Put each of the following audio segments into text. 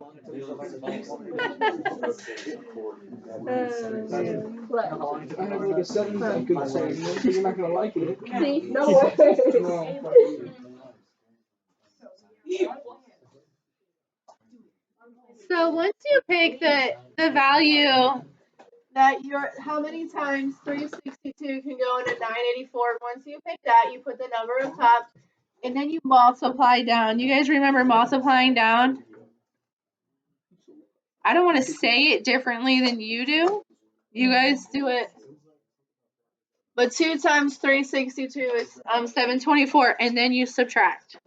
I have like a 7-second saying, but you're not gonna like it. See, no way. No. So once you pick the value that how many times 362 can go into 984, once you pick that, you put the number on top, and then you multiply down. You guys remember multiplying down? I don't want to say it differently than you do. You guys do it. But 2 times 362 is 724, and then you subtract.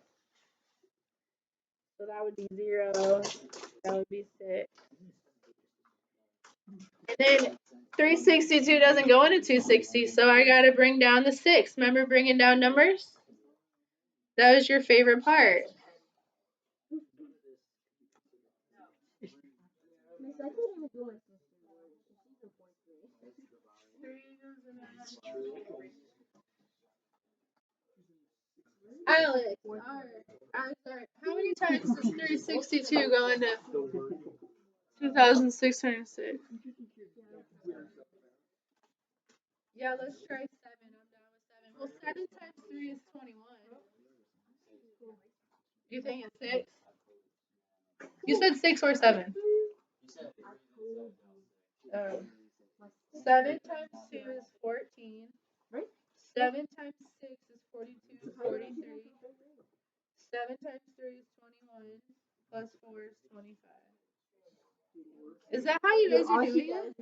So that would be 0. That would be 6. And then 362 doesn't go into 260, so I got to bring down the 6. Remember bringing down numbers? That was your favorite part. Alex, sorry. How many times does 362 go into 2,606? Yeah, let's try 7. I'm down with 7. Well, 7 times 3 is 21. You think it's 6? You said 6 or 7? 7 times 2 is 14. 7 times 6 is 42, 43. 7 times 3 is 21. Plus 4 is 25. Is that how you guys are doing it?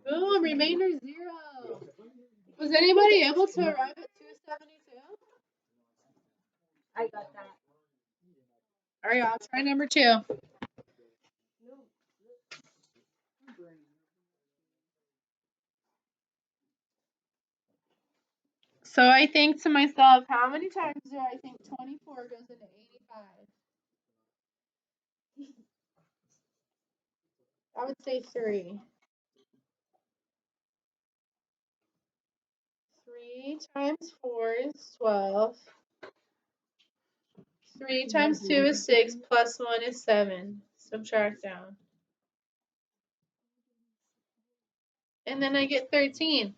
Boom, remainder 0. Was anybody able to arrive at 272? I got that. All right, I'll try number 2. So I think to myself, how many times do I think 24 goes into 85? I would say 3. 3 times 4 is 12. 3 times 2 is 6, plus 1 is 7. Subtract down. And then I get 13.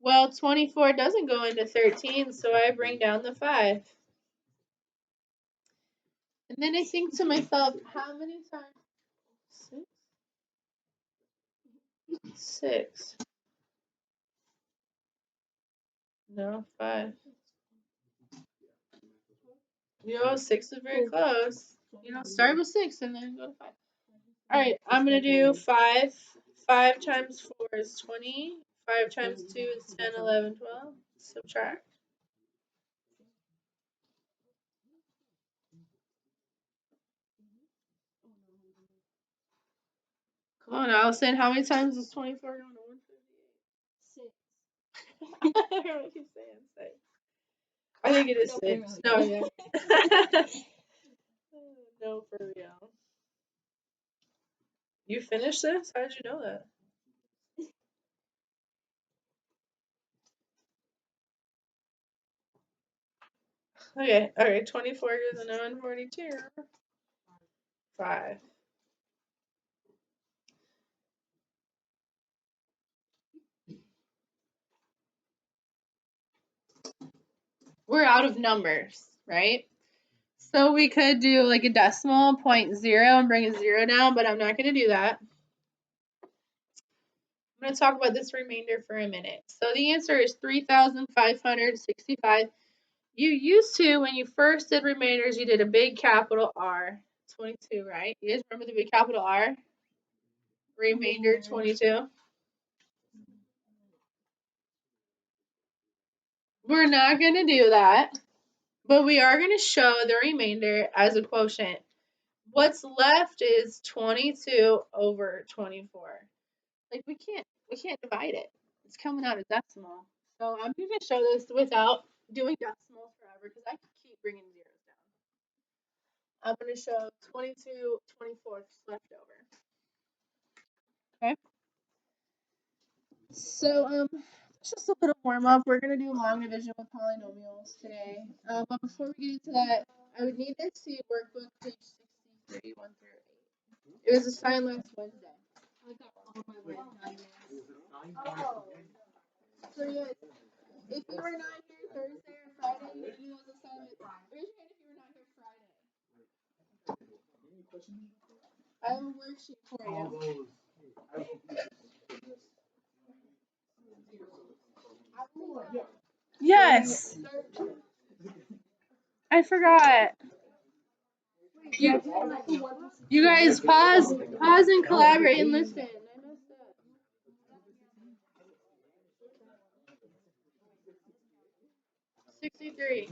Well, 24 doesn't go into 13, so I bring down the 5. And then I think to myself, how many times? 6. No, 5. Yo, 6 is very close. Start with 6 and then go to 5. All right, I'm going to do 5. 5 times 4 is 20. 5 times 2 is 10, 11, 12. Subtract. Come on, Allison. How many times is 24 going to 158? 6. I don't know what you're saying. 6. I think it is 6. No, yeah. No, for real. You finished this? How did you know that? Okay, all right. 24 goes into 142. 5. We're out of numbers, right? So we could do like a decimal, 0.0, and bring a 0 down, but I'm not going to do that. I'm going to talk about this remainder for a minute. So the answer is 3,565. You used to, when you first did remainders, you did a big capital R, 22, right? You guys remember the big capital R? Remainder 22. We're not going to do that, but we are going to show the remainder as a quotient. What's left is 22 over 24. Like we can't divide it. It's coming out of decimal. So I'm going to show this without doing decimals forever because I keep bringing zeros down. I'm going to show 22 24ths left over. Okay. So it's just a little warm up. We're going to do long division with polynomials today. But before we get into that, I would need to see workbook page 63, 1 through 8. It was assigned last Wednesday. I got all my work done. Oh. So yes, if you were not here Thursday or Friday, you do those assignments. Raise your hand if you were not here Friday. I have a worksheet for you. Yes. I forgot. You guys pause and collaborate and listen. I messed up. 63.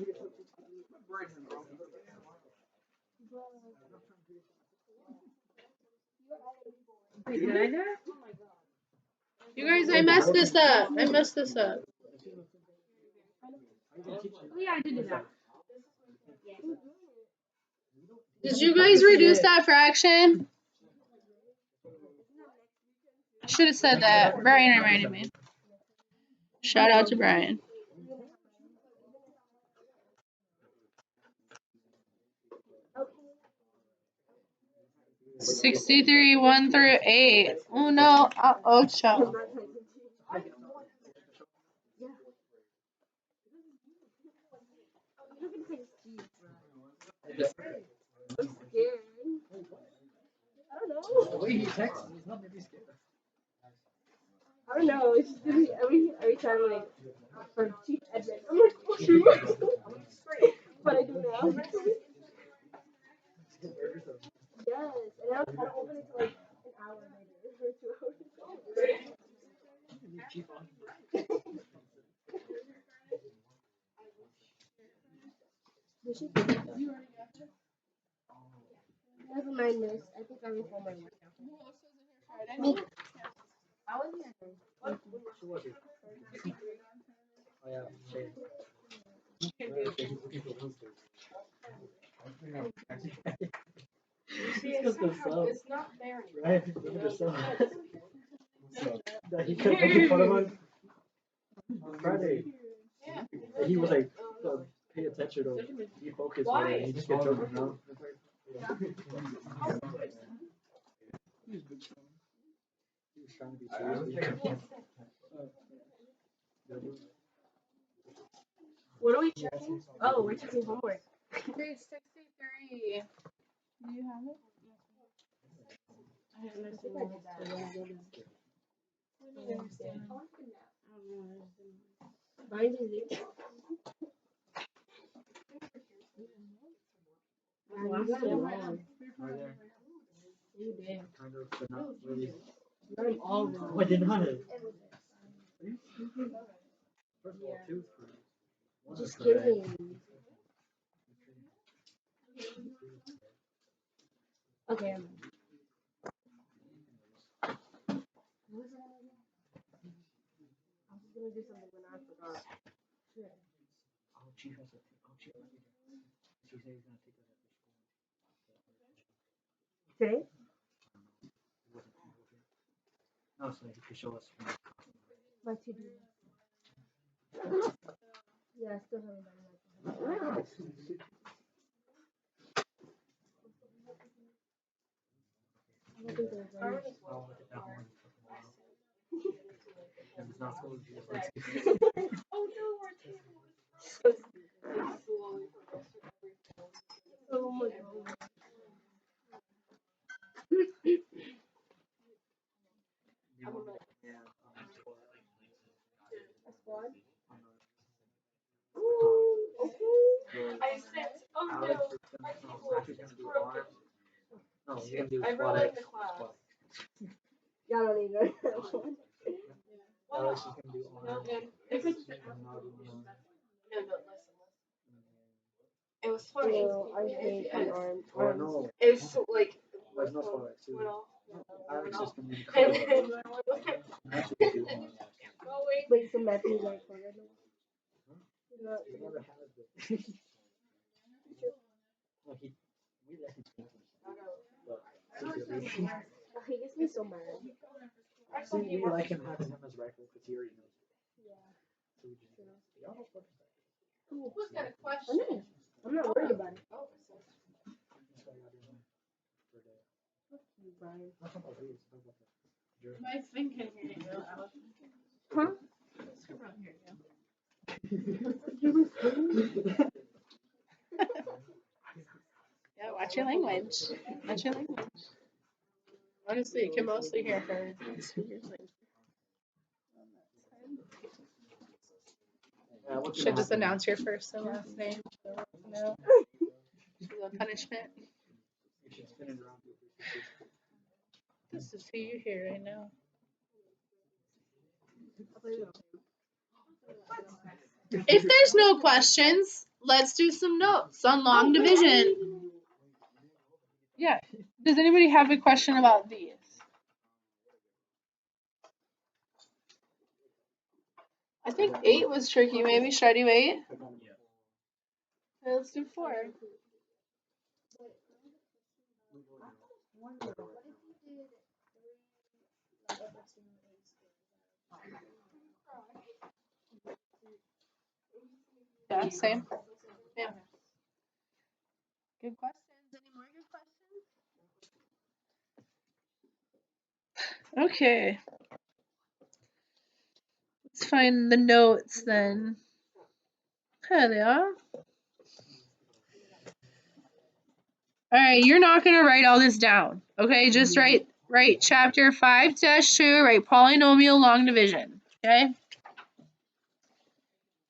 You guys, I messed this up. Oh yeah, I did do that. Did you guys reduce that fraction? I should have said that. Brian reminded me. Shout out to Brian. Okay. 63, 1 through 8. Oh no. Oh, show. I'm scared. I don't know. The way he texts, he's not maybe scared. I don't know. It's just every time like for cheap admin. I'm like, oh shoot. But I do now. Yes, and I don't open it till like an hour later or 2 hours. Never mind, miss. I think I reformed my work now. Me. I wasn't here. Oh yeah. It's not there. Right? He kept making fun of us on Friday. He was like, pay attention or be focused. Why? He just kept joking around. He was trying to be serious. What are we checking? Oh, we're checking homework. Page 63. Do you have it? I don't understand. Mine is it. You did. Kind of, but not really. Got them all wrong. Oh, I did not. First of all, two for Just kidding. Okay, I'm what was I was gonna do something when I forgot. Oh, she has a. Oh, she has a. She said he's gonna take us after school. Today? No, so he could show us. My to-do. Yeah, I still haven't done that. I don't think there's any. Oh, that one. And it's not supposed to be like. Oh no, we're too. Oh my god. A squad? Ooh, okay. I said, oh no. No, you can do squad X. Squad. Yeah, I don't need that one. Alex, you can do arm. It was funny. I hate unarmed. Oh no. It was so, like. There's no squad X. Our system is Wait, so Matthew's like for right now? he never has it. Well, we let him speak for himself, but secretly, Oh, he gets me so mad. see, we like him having him as rifle because he already knows. Yeah. So we just, y'all know what Cool. Who's got a I question? know. I'm not worried about it. that's why y'all doing for the. Fuck you, Brian. Not talking about this, talking about the. My thing can hear you, Alex. Huh? Let's come around here, yeah, watch your language. Watch your language. Honestly, you can mostly hear her speakers. Should just announce your first and last name. No. A punishment. This is who you hear right now. If there's no questions, let's do some notes on long division. Yeah. Does anybody have a question about these? I think 8 was tricky. Maybe should I do 8? Okay, let's do 4. Yeah, same. Yeah. Good questions. Any more good questions? Okay. Let's find the notes then. There they are. Alright, you're not going to write all this down. Okay, just write chapter 5-2, write polynomial long division. Okay?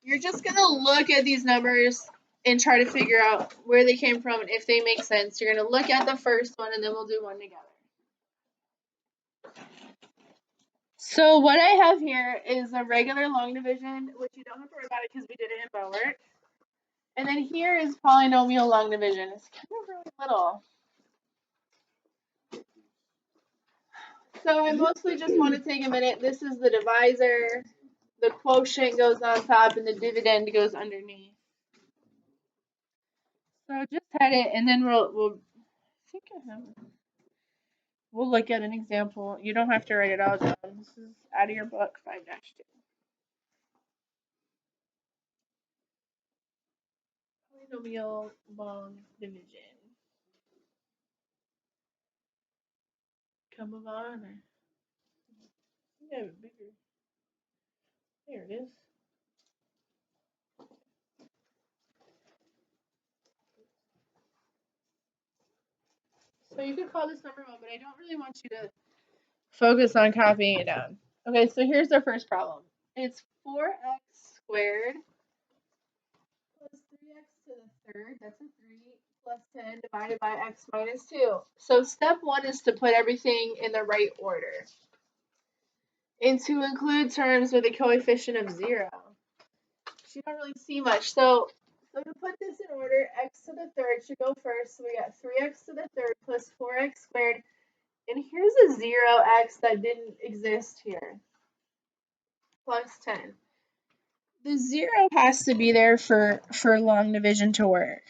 You're just going to look at these numbers and try to figure out where they came from and if they make sense. You're going to look at the first one and then we'll do one together. So what I have here is a regular long division, which you don't have to worry about it because we did it in Bowert. And then here is polynomial long division. It's kind of really little. So I mostly just want to take a minute. This is the divisor. The quotient goes on top and the dividend goes underneath. So just head it and then we'll look at an example. You don't have to write it all down. This is out of your book, 5-2. Polynomial long division. Come on. Yeah, bigger. There it is. So you could call this number 1, but I don't really want you to focus on copying it down. Okay, so here's our first problem. It's 4x squared plus 3x to the third, that's a 3, plus 10 divided by x minus 2. So step 1 is to put everything in the right order. And to include terms with a coefficient of 0. You don't really see much. So to put this in order, x to the third should go first. So we got 3x to the third plus 4x squared. And here's a 0x that didn't exist here. Plus 10. The 0 has to be there for long division to work.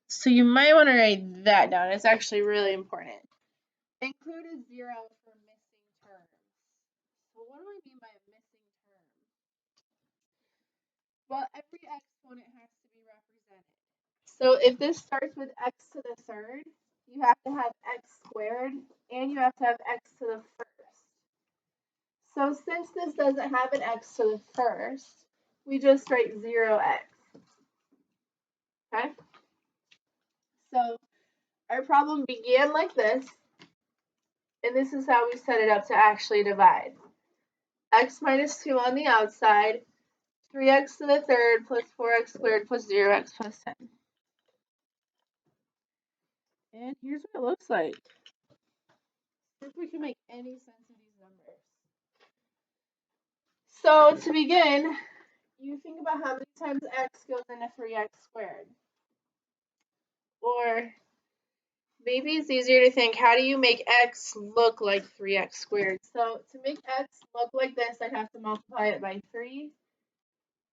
So you might want to write that down. It's actually really important. Include a 0 for missing terms. So what do I mean by a missing term? Well, every exponent has to be represented. So if this starts with x to the third, you have to have x squared and you have to have x to the first. So since this doesn't have an x to the first, we just write 0x. Okay? So our problem began like this, and this is how we set it up to actually divide. X minus 2 on the outside, 3x to the third plus 4x squared plus 0x plus 10. And here's what it looks like. See if we can make any sense of these numbers. So to begin, you think about how many times x goes into 3x squared. Or maybe it's easier to think, how do you make x look like 3x squared? So to make x look like this, I'd have to multiply it by 3.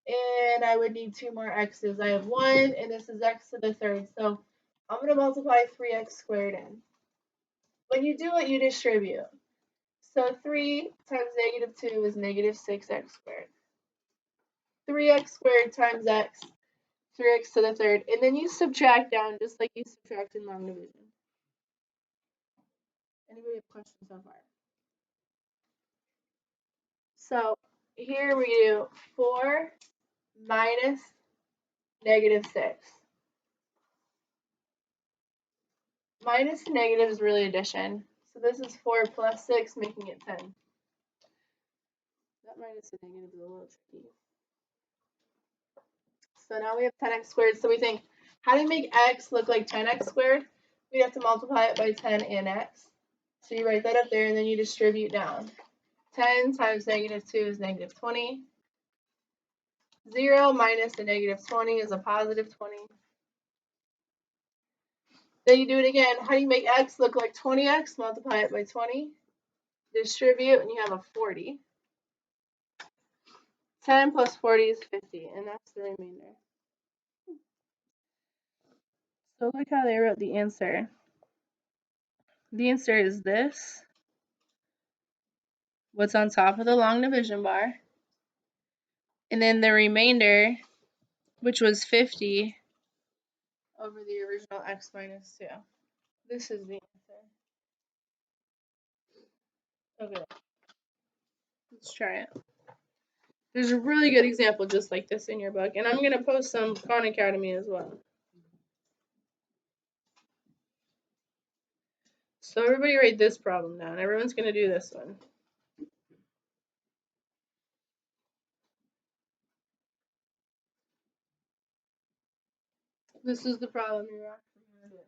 And I would need 2 more x's. I have 1, and this is x to the third. So I'm going to multiply 3x squared in. When you do it, you distribute. So 3 times negative 2 is negative 6x squared. 3x squared times x, 3x to the third. And then you subtract down just like you subtract in long division. Anybody have questions so far? So here we do 4 minus negative 6. Minus and negative is really addition. So this is 4 plus 6, making it 10. That minus and negative is a little tricky. So now we have 10x squared. So we think, how do you make x look like 10x squared? We have to multiply it by 10 and x. So you write that up there, and then you distribute down. 10 times negative 2 is negative 20. 0 minus a negative 20 is a positive 20. Then you do it again. How do you make x look like 20x? Multiply it by 20. Distribute, and you have a 40. 10 plus 40 is 50, and that's the remainder. So look how they wrote the answer. The answer is this. What's on top of the long division bar. And then the remainder, which was 50, over the original x minus 2. This is the answer. Okay. Let's try it. There's a really good example just like this in your book, and I'm going to post some Khan Academy as well. So everybody write this problem down. Everyone's going to do this one. This is the problem you're actually going to do.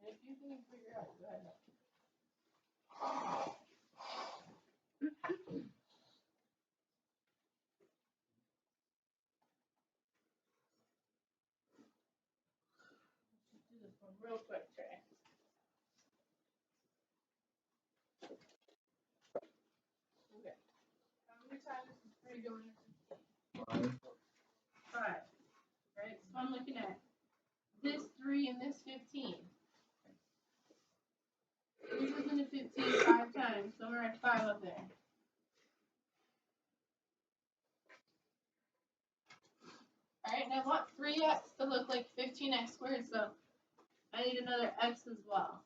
If you can figure out, go ahead. Do this one real quick, Trey. Okay. How many times is 3 going into 5? Right? So I'm looking at this 3 and this 15. 3 goes into 15 5 times, so we're at 5 up there. Alright, and I want 3x to look like 15x squared, so I need another x as well.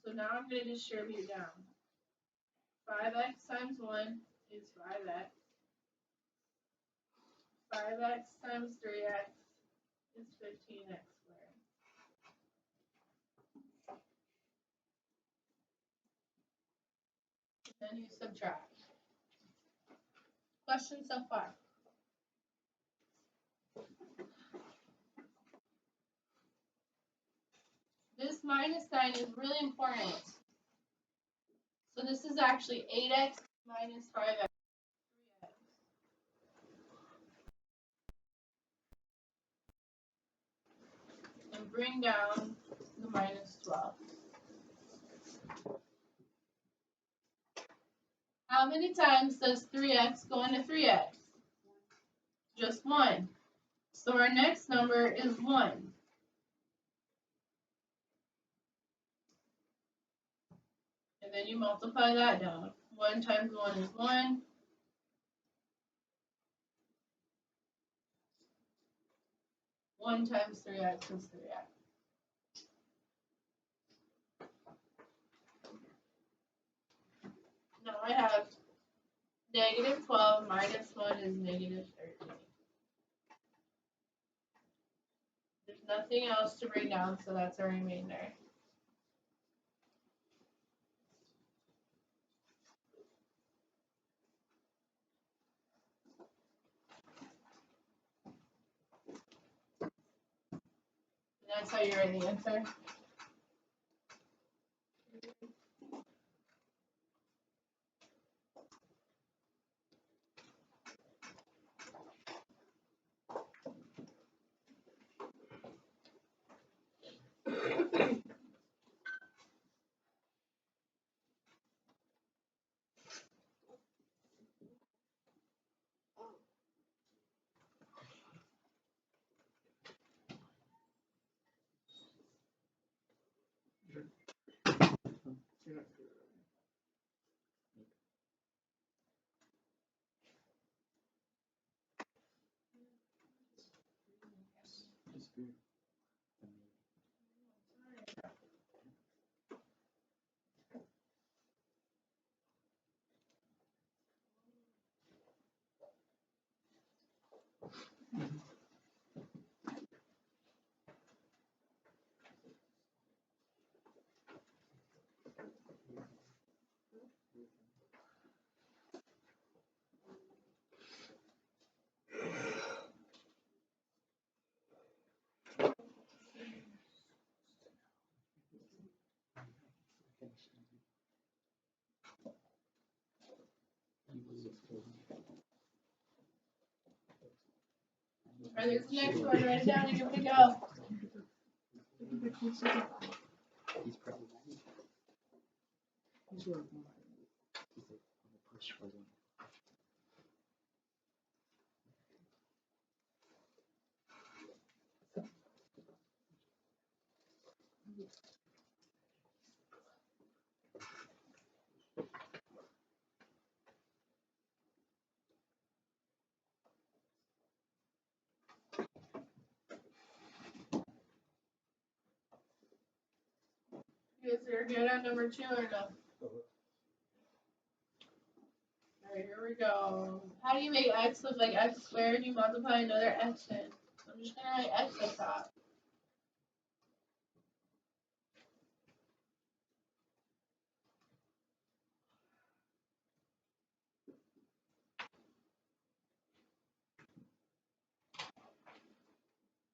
So now I'm going to distribute down. 5x times 1 is 5x. 5x times 3x is 15x squared. Then you subtract. Questions so far? This minus sign is really important. So this is actually 8x minus 5x. 3x. And bring down the minus 12. How many times does 3x go into 3x? Just 1. So our next number is 1. And then you multiply that down. 1 times 1 is 1. 1 times 3x is 3x. Now I have negative 12 minus 1 is negative 13. There's nothing else to bring down, so that's our remainder. And that's how you write the answer. Alright, there's the next one. Write it down and give it a go. You guys are good on number 2 or no? Alright, here we go. How do you make x look like x squared? You multiply another x in. So I'm just gonna write x up top.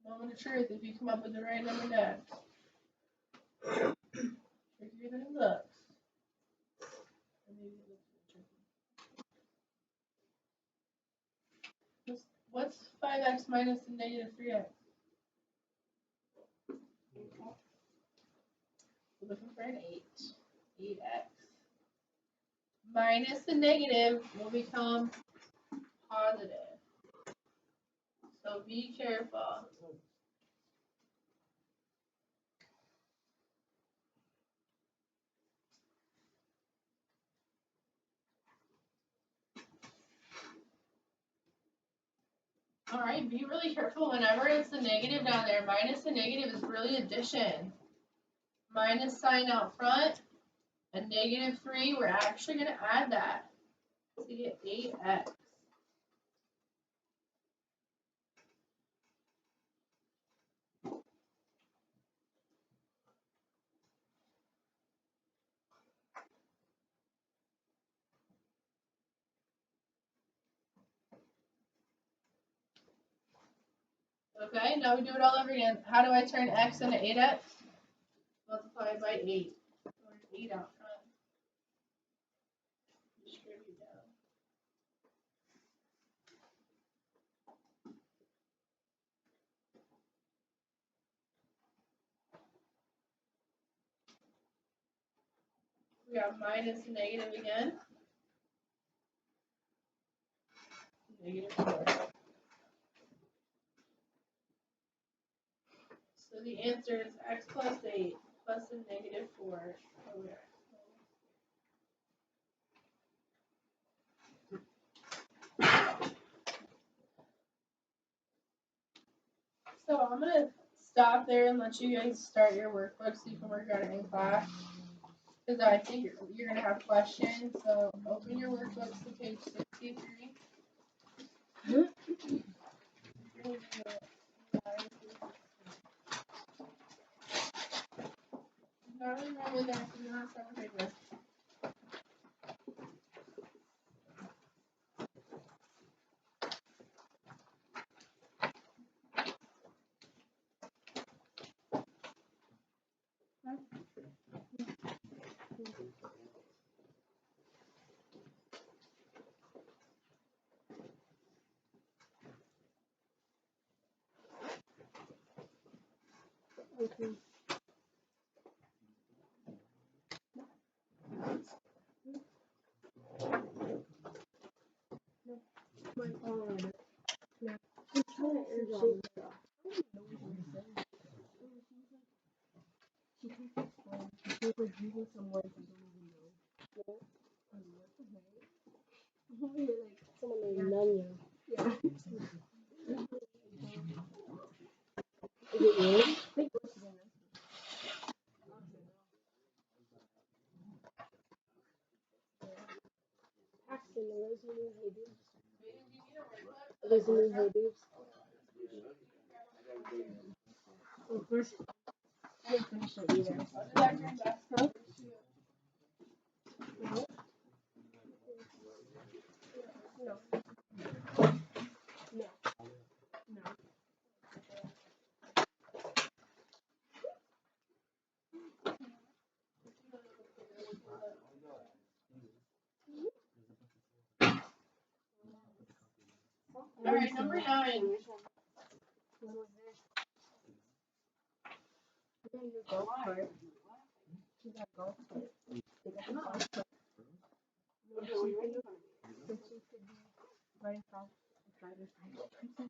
Moment of truth if you come up with the right number next. Trickier than it looks. Or maybe it looks tricky. What's 5x minus the negative 3x? We're looking for an 8. 8x. Minus the negative will become positive. So be careful. Alright, be really careful whenever it's the negative down there. Minus the negative is really addition. Minus sign out front, a negative 3, we're actually going to add that to get 8x. Okay, now we do it all over again. How do I turn x into 8x? Multiply by 8. Or 8 out front. Distribute down. We got minus negative again. Negative 4. So the answer is x plus 8 plus a negative 4 over x. So I'm going to stop there and let you guys start your workbook so you can work on it in class. Because I think you're going to have questions. So open your workbooks to page 63. Not really wrong with that, so you don't have to paper. Okay. My phone. No. I'm trying to airdrop. She can't explain. She was using some words I don't even know. What? What the heck? You're like someone named Nanya. Yeah. Is it weird? I think most of them are. Paxton, are those your new hey dudes? Are those your new hey dudes? Of course. I didn't finish it either. Huh? No. No. No. All right, number 9. When was this? You got your golf cart. You got golf cart. They got the golf cart. No, she could be right across the driver's side.